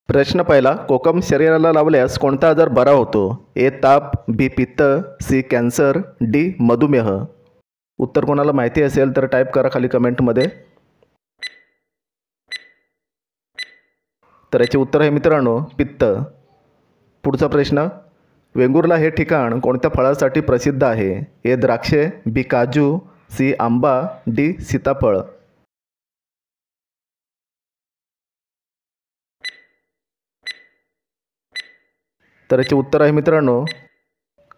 प्रश्न पहिला, कोकम शरीराला लावल्यास कोणता आजार बरा होतो? ए ताप, बी पित्त, सी कॅन्सर, डी मधुमेह. उत्तर कोणाला माहिती असेल तर टाईप करा खाली कमेंटमध्ये. तर याचे उत्तर आहे मित्रांनो पित्त. पुढचा प्रश्न, वेंगुर्ला हे ठिकाण कोणत्या फळासाठी प्रसिद्ध आहे? ए द्राक्षे, बी काजू, सी आंबा, डी सीताफळ. तर याचे उत्तर आहे मित्रांनो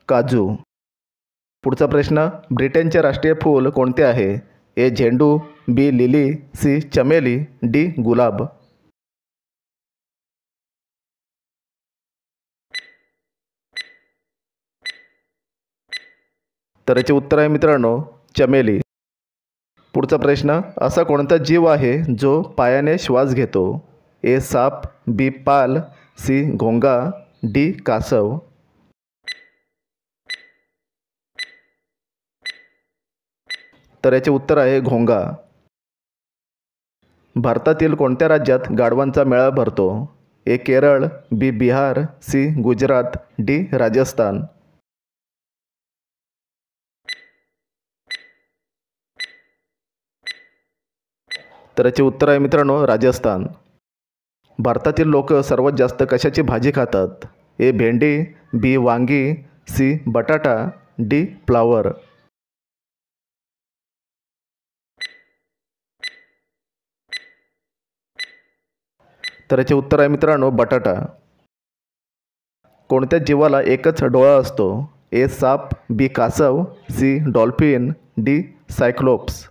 काजू. पुढचा प्रश्न, ब्रिटनचे राष्ट्रीय फूल कोणते आहे? ए झेंडू, बी लिली, सी चमेली, डी गुलाब. तर याचे उत्तर आहे मित्रांनो चमेली. पुढचा प्रश्न, असा कोणता जीव आहे जो पायाने श्वास घेतो? ए साप, बी पाल, सी घोंगा, डी कासव. तर याचे उत्तर आहे घोंगा. भारतातील कोणत्या राज्यात गाढवांचा मेळा भरतो? ए केरळ, बी बिहार, सी गुजरात, डी राजस्थान. तर याचे उत्तर आहे मित्रांनो राजस्थान. भारतातील लोक सर्वात जास्त कशाची भाजी खातात? ए भेंडी, बी वांगी, सी बटाटा, डी फ्लावर. तर याचे उत्तर आहे मित्रांनो बटाटा. कोणत्या जीवाला एकच डोळा असतो? ए साप, बी कासव, सी डॉल्फिन, डी सायक्लोप्स.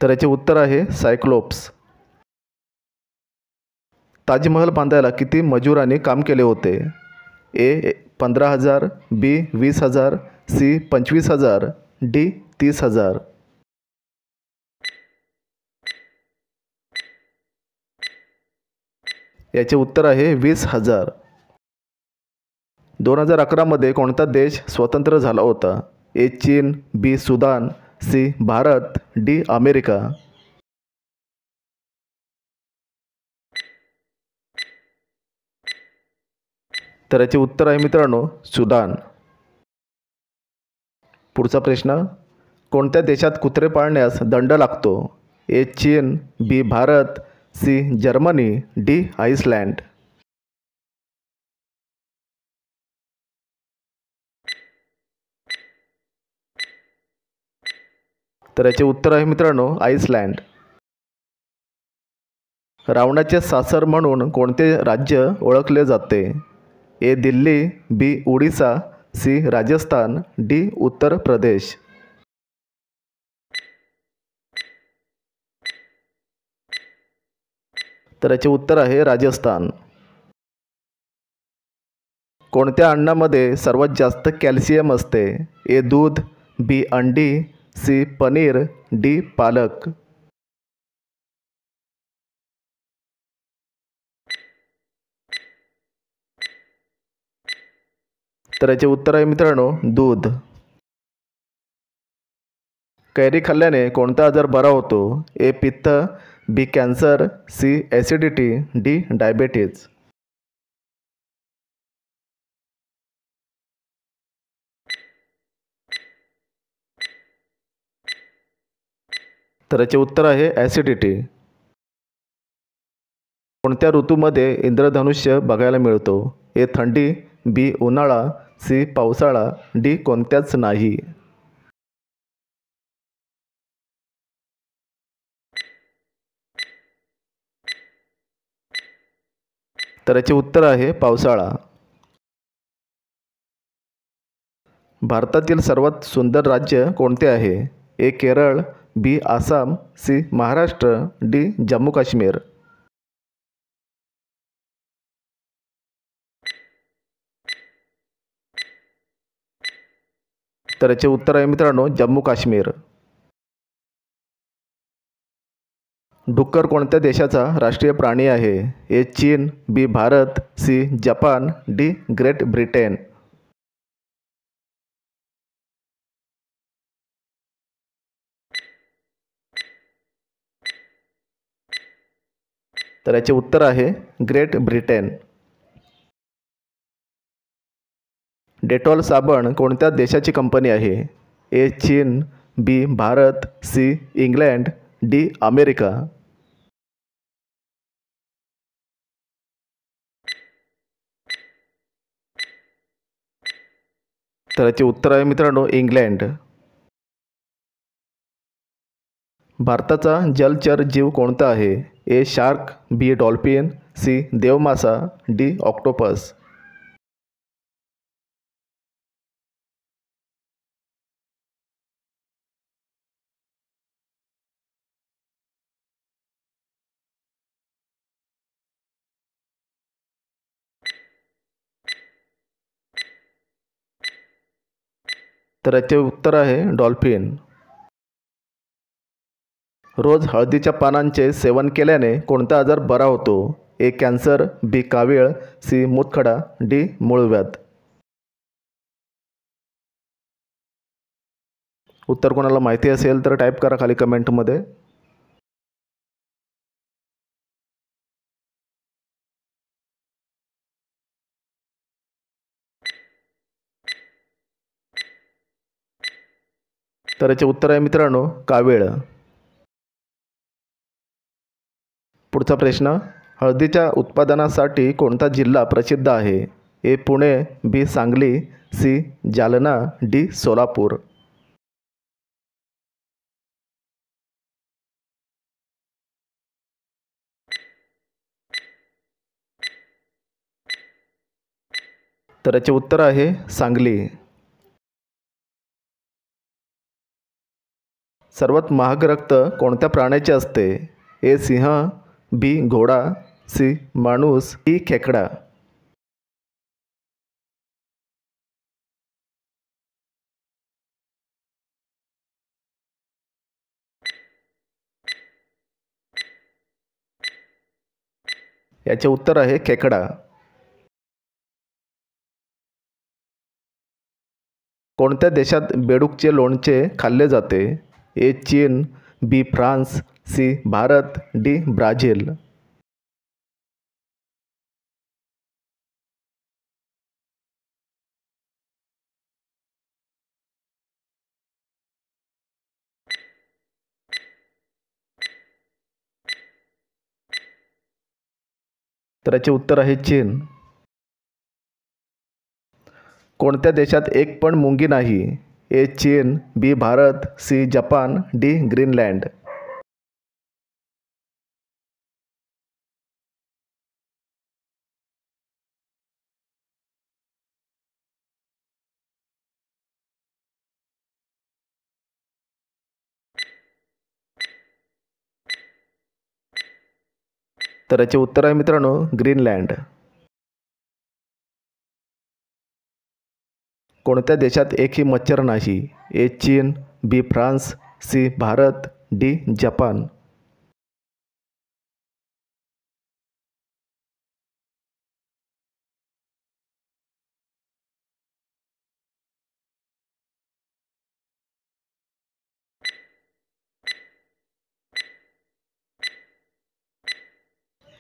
तर याचे उत्तर आहे सायक्लोप्स. ताजमहल बांधायला किती मजुरांनी काम केले होते? ए 15,000, बी 20,000, सी 25,000, डी 30,000. याचे उत्तर आहे 20,000. 2011मध्ये कोणता देश स्वतंत्र झाला होता? ए चीन, B Sudan, C Bharat, D America. तर याचे उत्तर आहे मित्रांनो सुदान. पुढचा प्रश्न, कोणत्या देशात कुत्रे पाळण्यास दंड लागतो? ए चीन, B Bharat, C Germany, D Iceland. तर याचे उत्तर आहे मित्रांनो आइसलँड. रावणाचे सासर म्हणून कोणते राज्य ओळखले जाते? ए दिल्ली, बी ओडिसा, सी राजस्थान, डी उत्तर प्रदेश. तर याचे उत्तर आहे राजस्थान. कोणत्या अन्नामध्ये सर्वात जास्त कॅल्शियम असते? ए दूध, बी अंडी, सी पनीर, डी पालक. तर याचे उत्तर आहे मित्रांनो दूध. कैरी खाल्ल्याने कोणता आजार बरा होतो? ए पित्त, B cancer, C acidity, D diabetes. तर याचे उत्तर आहे ॲसिडिटी. कोणत्या ऋतूमध्ये इंद्रधनुष्य बघायला मिळतो? ए थंडी, बी उन्हाळा, सी पावसाळा, डी कोणत्याच नाही. तर याचे उत्तर आहे पावसाळा. भारतातील सर्वात सुंदर राज्य कोणते आहे? ए केरळ, बी आसाम, सी महाराष्ट्र, डी जम्मू काश्मीर. तर याचे उत्तर आहे मित्रांनो जम्मू काश्मीर. डुक्कर कोणत्या देशाचा राष्ट्रीय प्राणी आहे? ए चीन, B Bharat, C Japan, D Great Britain. तर याचे उत्तर आहे ग्रेट ब्रिटन. डेटॉल साबण कोणत्या देशाची कंपनी आहे? ए चीन, B Bharat, C England, D America. तर याचे उत्तर आहे मित्रांनो इंग्लंड. भारताचा जलचर जीव कोणता आहे? ए शार्क, बी डॉल्फिन, सी देवमासा, डी ऑक्टोपस. तर याचे उत्तर आहे डॉल्फिन. रोज हळदीच्या पानांचे सेवन केल्याने कोणता आजार बरा होतो? ए कॅन्सर, बी कावीळ, सी मूतखडा, डी मूळव्याध. उत्तर कोणाला माहिती असेल तर टाईप करा खाली कमेंटमध्ये. तर याचे उत्तर आहे मित्रांनो कावीळ. पुढचा प्रश्न, हळदीच्या उत्पादनासाठी कोणता जिल्हा प्रसिद्ध आहे? ए पुणे, बी सांगली, सी जालना, डी सोलापूर. तर याचे उत्तर आहे सांगली. सर्वात महाग रक्त कोणत्या प्राण्याचे असते? ए सिंह, बी घोडा, सी माणूस, डी खेकडा. याचे उत्तर आहे खेकडा. कोणत्या देशात बेडूकचे लोणचे खाल्ले जाते? ए चीन, B France, C Bharat, D Brazil. तर याचे उत्तर आहे चीन. कोणत्या देशात एक पण मुंगी नाही? ए चीन, B Bharat, C Japan, D Greenland. तर याचे उत्तर आहे मित्रांनो ग्रीनलँड. कोणत्या देशात एकही मच्छर नाही? ए चीन, B France, C Bharat, D Japan.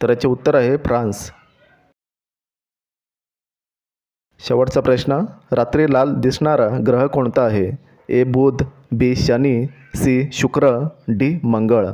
तर याचे उत्तर आहे फ्रान्स. शेवटचा प्रश्न, रात्री लाल दिसणारा ग्रह कोणता आहे? ए बुध, बी शनी, सी शुक्र, डी मंगळ.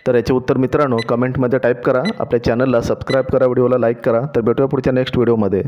तर याचे उत्तर मित्रांनो कमेंटमध्ये टाईप करा. आपल्या चॅनलला सबस्क्राईब करा, व्हिडिओला लाईक करा. तर भेटूया पुढच्या नेक्स्ट व्हिडिओमध्ये.